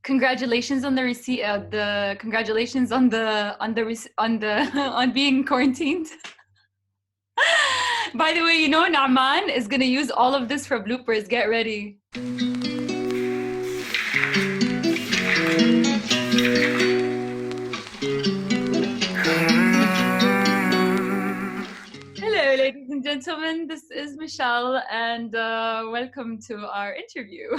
Congratulations on the receipt. The congratulations on on being quarantined. By the way, you know Iman is gonna use all of this for bloopers. Get ready. Hello, ladies and gentlemen. This is Michele, and welcome to our interview.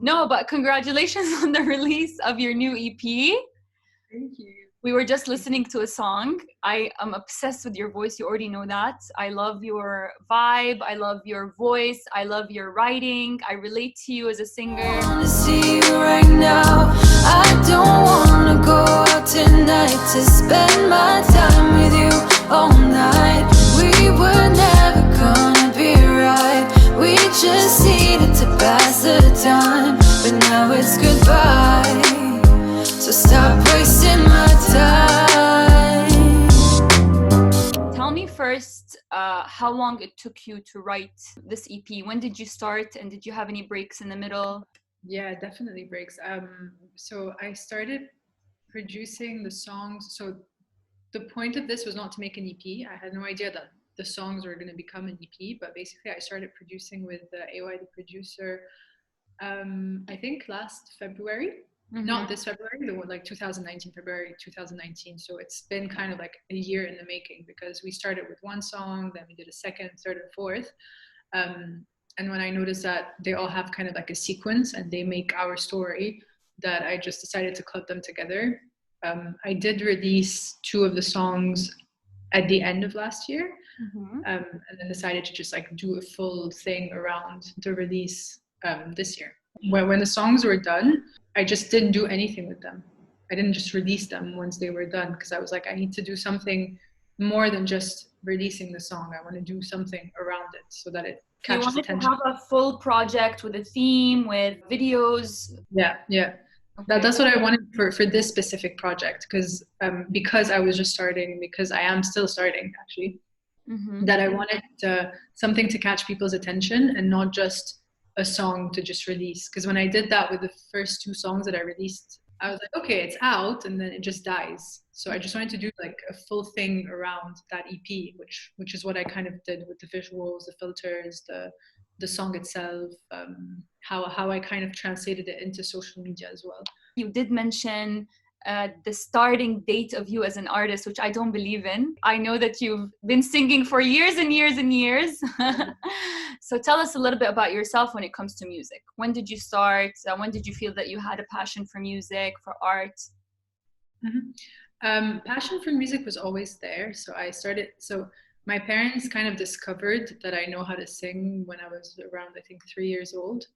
No, but congratulations on the release of your new EP. Thank you. We were just listening to a song. I am obsessed with your voice. You already know that. I love your vibe. I love your voice. I love your writing. I relate to you as a singer. I wanna see you right now. I don't wanna go out tonight to spend my time with you all night. We were never gonna be right. We just needed to pass the time, but now it's goodbye. So stop wasting my time. Tell me first how long it took you to write this EP. When did you start, and did you have any breaks in the middle? Yeah, definitely breaks. So I started producing the songs. So the point of this was not to make an EP. I had no idea that the songs were going to become an EP, but basically I started producing with AY, the producer, I think last February. Mm-hmm. Not this February, like 2019, February 2019. So it's been kind of like a year in the making, because we started with one song, then we did a second, third, and fourth. And when I noticed that they all have kind of like a sequence and they make our story, that I just decided to club them together. I did release 2 of the songs at the end of last year, mm-hmm. And then decided to just like do a full thing around the release this year. When the songs were done, I just didn't do anything with them. I didn't just release them once they were done, because I was like, I need to do something more than just releasing the song. I want to do something around it so that it catches attention. You wanted to have a full project with a theme, with videos. Yeah. Okay. That's what I wanted for this specific project, because I was just starting, because I am still starting actually, mm-hmm. that I wanted something to catch people's attention and not just a song to just release. Because when I did that with the first 2 songs that I released, I was like, okay, it's out, and then it just dies. So I just wanted to do like a full thing around that EP, which is what I kind of did with the visuals, the filters, the song itself, how I kind of translated it into social media as well. You did mention the starting date of you as an artist, which I don't believe in. I know that you've been singing for years and years and years. So tell us a little bit about yourself when it comes to music. When did you start? When did you feel that you had a passion for music, for art? Mm-hmm. Passion for music was always there. So my parents kind of discovered that I know how to sing when I was around, I think, 3 years old.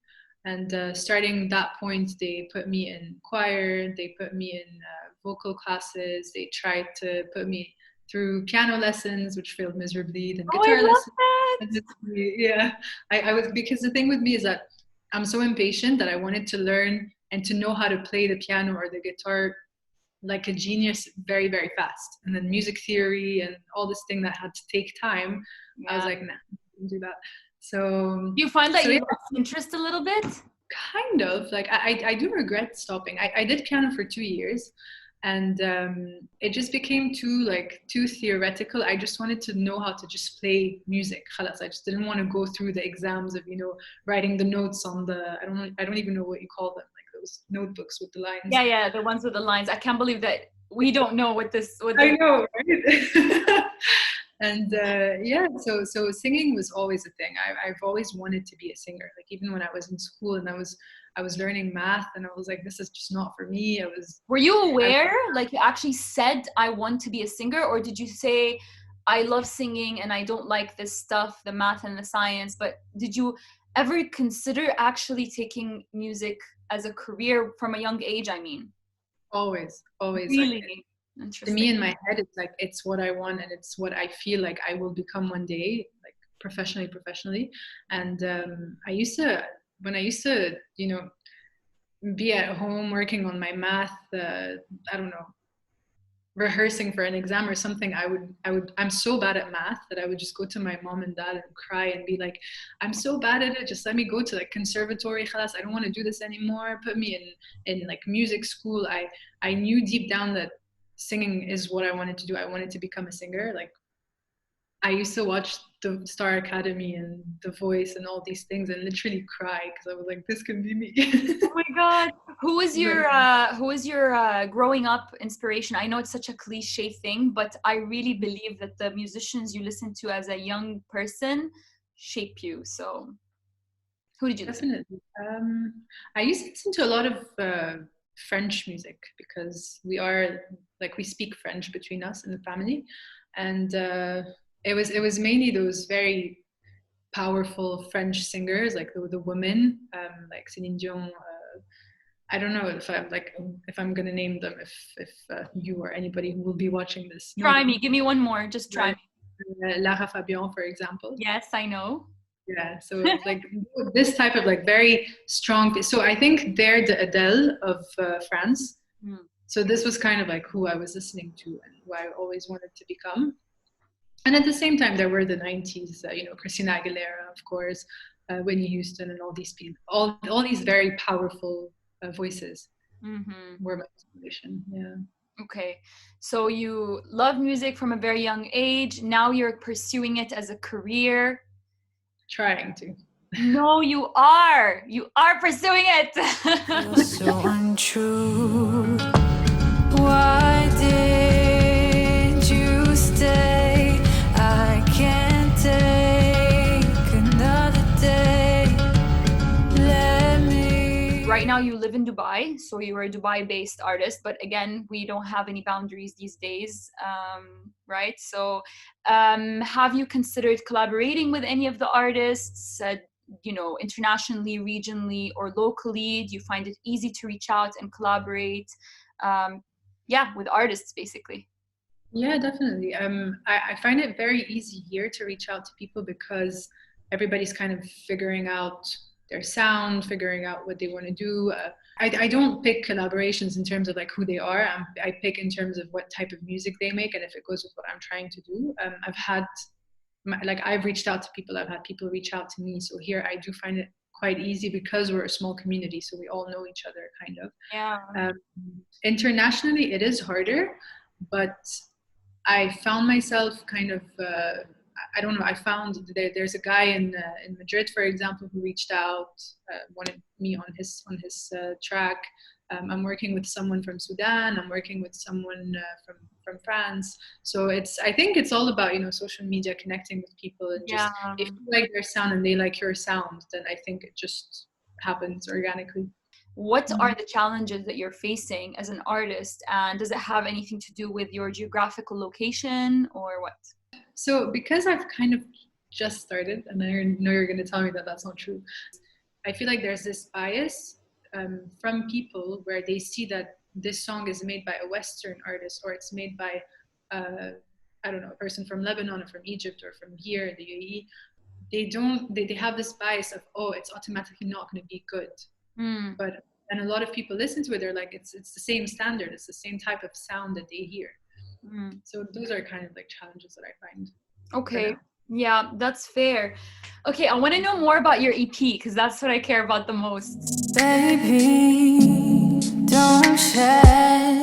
And starting that point, they put me in choir, they put me in vocal classes, they tried to put me through piano lessons, which failed miserably, then guitar lessons. Yeah, I was, because the thing with me is that I'm so impatient that I wanted to learn and to know how to play the piano or the guitar like a genius very, very fast. And then music theory and all this thing that had to take time, yeah. I was like, nah, I can't do that. So you find that you lost interest a little bit? Kind of. Like I do regret stopping. I did piano for 2 years, and it just became too theoretical. I just wanted to know how to just play music. Khalas. I just didn't want to go through the exams of writing the notes on the I don't even know what you call them, like those notebooks with the lines. Yeah, the ones with the lines. I can't believe that we don't know what I know, right? And so singing was always a thing. I've always wanted to be a singer. Like even when I was in school and I was learning math, and I was like, this is just not for me. Were you aware, like you actually said, I want to be a singer, or did you say, I love singing and I don't like this stuff, the math and the science? But did you ever consider actually taking music as a career from a young age? I mean, always. Really? Like, to me, in my head, it's like, it's what I want, and it's what I feel like I will become one day, like professionally. And when I used to be at home working on my math, rehearsing for an exam or something, I'm so bad at math that I would just go to my mom and dad and cry and be like, I'm so bad at it, just let me go to like conservatory, khalas, I don't want to do this anymore, put me in like music school. I knew deep down that singing is what I wanted to do. I wanted to become a singer. Like I used to watch the Star Academy and The Voice and all these things and literally cry because I was like, this can be me. Oh my God. Who is your growing up inspiration? I know it's such a cliche thing, but I really believe that the musicians you listen to as a young person shape you. So who did you listen to? Definitely. I used to listen to a lot of French music because we speak French between us in the family, and it was mainly those very powerful French singers, like the women, like Céline Dion. I don't know if I'm gonna name them, if you or anybody who will be watching this know Try them. me. Give me one more. Just try me. Lara Fabian, for example. Yes, I know. Yeah, so it's like this type of like very strong. So I think they're the Adele of France. Mm. So this was kind of like who I was listening to and who I always wanted to become. And at the same time, there were the 90s, Christina Aguilera, of course, Whitney Houston, and all these people, all these very powerful voices were my inspiration. Yeah. Okay, so you love music from a very young age. Now you're pursuing it as a career. Trying to. No, you are. You are pursuing it. So untrue. Why did you stay? I can't take another day. Let me. Right now you live in Dubai, so you're a Dubai-based artist, but again, we don't have any boundaries these days, right? So have you considered collaborating with any of the artists, internationally, regionally, or locally? Do you find it easy to reach out and collaborate? With artists, basically. Yeah, definitely. I find it very easy here to reach out to people because everybody's kind of figuring out their sound, figuring out what they want to do. I don't pick collaborations in terms of like who they are. I pick in terms of what type of music they make and if it goes with what I'm trying to do. I've reached out to people. I've had people reach out to me. So here I do find it quite easy because we're a small community, so we all know each other, kind of. Yeah. Internationally, it is harder, but I found myself kind of, I don't know, I found there's a guy in Madrid, for example, who reached out, wanted me on his track. I'm working with someone from Sudan. I'm working with someone from France. So I think it's all about, social media, connecting with people, and just if you like their sound and they like your sound, then I think it just happens organically. What are the challenges that you're facing as an artist, and does it have anything to do with your geographical location or what? So because I've kind of just started, and I know you're going to tell me that that's not true, I feel like there's this bias from people where they see that this song is made by a Western artist, or it's made by, I don't know, a person from Lebanon or from Egypt or from here in the UAE. They have this bias of, oh, it's automatically not going to be good. But and a lot of people listen to it, they're like, it's the same standard, it's the same type of sound that they hear. So those are kind of like challenges that I find. Okay. Yeah, that's fair. Okay, I want to know more about your EP because that's what I care about the most. Baby, don't shed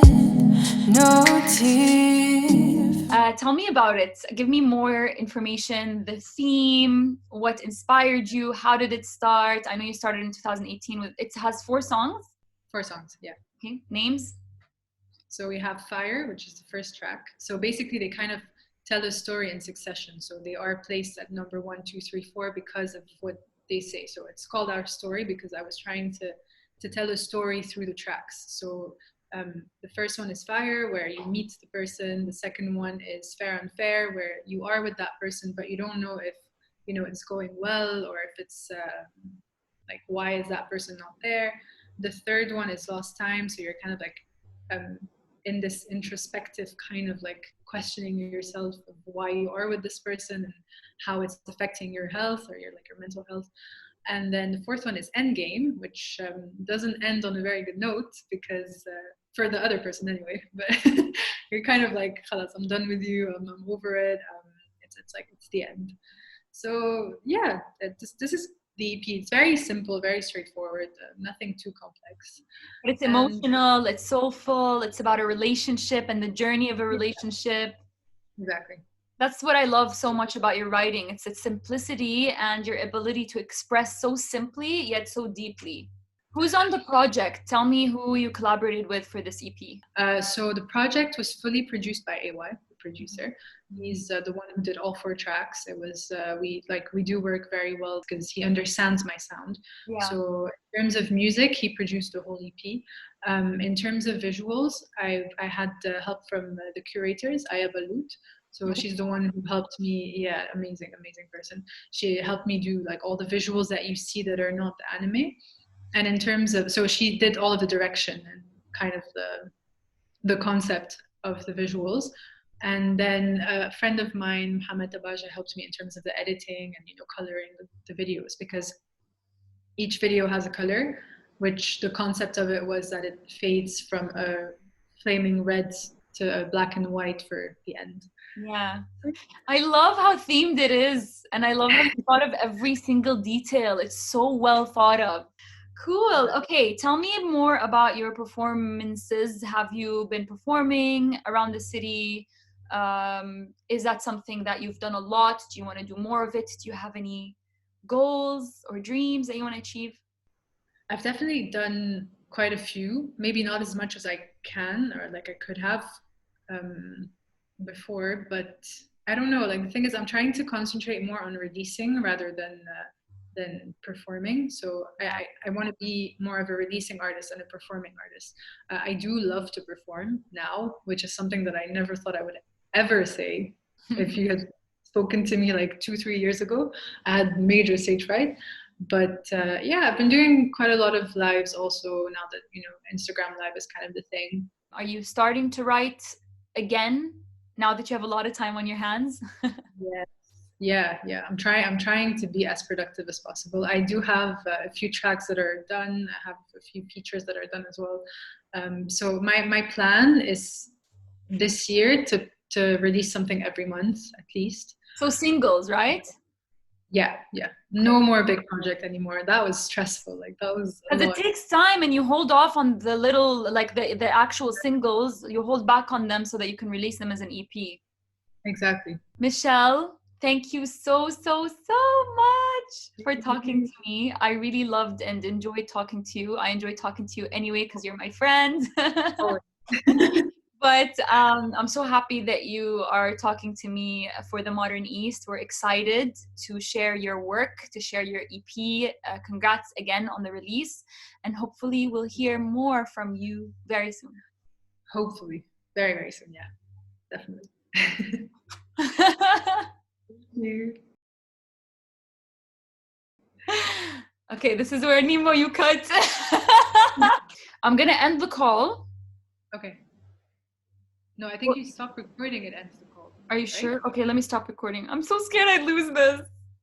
no tears. Tell me about it. Give me more information, the theme, what inspired you, how did it start? I know you started in 2018 with, it has 4 songs? 4 songs, yeah. Okay, names? So we have Fire, which is the first track. So basically they kind of tell a story in succession. So they are placed at number 1, 2, 3, 4 because of what they say. So it's called Our Story because I was trying to tell a story through the tracks. So the first one is Fire, where you meet the person. The second one is Fair and Fair, where you are with that person, but you don't know if, it's going well, or if it's like, why is that person not there? The third one is Lost Time. So you're kind of like in this introspective kind of like questioning yourself of why you are with this person and how it's affecting your health or your mental health. And then the fourth one is Endgame, which doesn't end on a very good note because for the other person anyway, but you're kind of like, "Khalas, I'm done with you. I'm over it." It's like it's the end. So yeah, this is the EP. It's very simple, very straightforward, nothing too complex. But it's And emotional, it's soulful, it's about a relationship and the journey of a relationship. exactly. That's what I love so much about your writing. It's its simplicity and your ability to express so simply yet so deeply. Who's on the project? Tell me who you collaborated with for this EP. So the project was fully produced by AY, the producer. He's the one who did all 4 tracks. It was we do work very well because he understands my sound. Yeah. So in terms of music, he produced the whole EP. In terms of visuals, I had help from the curators, Aya Balut. So she's the one who helped me. Yeah, amazing person. She helped me do like all the visuals that you see that are not anime. And in terms of, so she did all of the direction and kind of the concept of the visuals. And then a friend of mine, Mohamed Tabaja, helped me in terms of the editing and coloring the videos, because each video has a color, which the concept of it was that it fades from a flaming red to a black and white for the end. Yeah. I love how themed it is. And I love how you thought of every single detail. It's so well thought of. Cool. Okay. Tell me more about your performances. Have you been performing around the city? Is that something that you've done a lot? Do you want to do more of it? Do you have any goals or dreams that you want to achieve? I've definitely done quite a few, maybe not as much as I can or like I could have before, but I don't know. Like the thing is, I'm trying to concentrate more on releasing rather than performing. So I want to be more of a releasing artist than a performing artist. I do love to perform now, which is something that I never thought I would ever say. If you had spoken to me like 2-3 years ago, I had major stage fright. But yeah, I've been doing quite a lot of lives also now that Instagram live is kind of the thing. Are you starting to write again now that you have a lot of time on your hands? Yeah. I'm trying to be as productive as possible. I do have a few tracks that are done. I have a few features that are done as well. So my plan is this year to release something every month at least. So singles, right? Yeah. No more big project anymore. That was stressful. Like that was a because lot. it takes time, and you hold off on the little, like the actual singles. You hold back on them so that you can release them as an EP. Exactly. Michele, thank you so much for talking to me. I really loved and enjoyed talking to you. I enjoy talking to you anyway because you're my friend. But I'm so happy that you are talking to me for the Modern East. We're excited to share your work, to share your EP. Congrats again on the release. And hopefully we'll hear more from you very soon. Hopefully. Very, very soon. Yeah, definitely. Thank you. Okay, this is where Nemo you cut. I'm going to end the call. Okay. No, I think you stop recording, it ends the call. Are you sure? Okay, let me stop recording. I'm so scared I'd lose this.